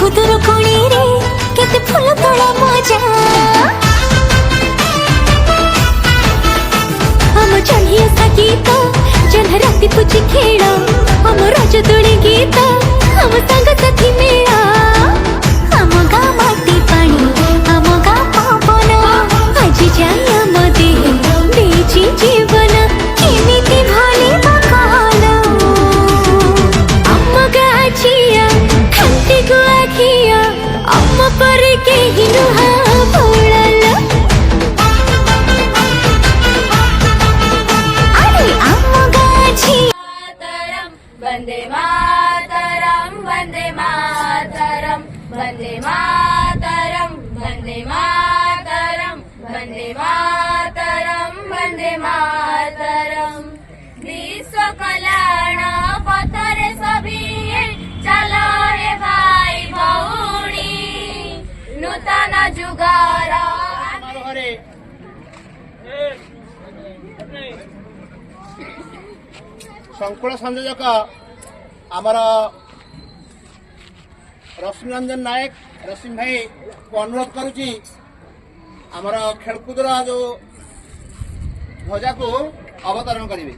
खुदर कोणी रे केते फूल तोड़ा मजा हम चढ़िया सा गीत जन राती पुची खेड़ा हम रोज दुणी गीत हम संग साथी मेला हम गा माटी पानी हम गा पावन आज जाय हम देह बेची जीवन केमिति भले बकाल हम गा छिया खंती गुआ खिया हम पर के ही नुहा बोलल अरे हम गा छिया वंदे मातरम वंदे मातरम वंदे मातरम वंदे मातरम वंदे मातरम वंदे मातरम विश्व कल्याण पथरे सभी चलो रे भाई भौणी नूतन जुगार संकुल संयोजक आमर रश्मिरंजन नायक रश्मि भाई को अनुरोध करुच्ची आमर खेलकूदर जो ध्वजा को अवतरण करेंगे।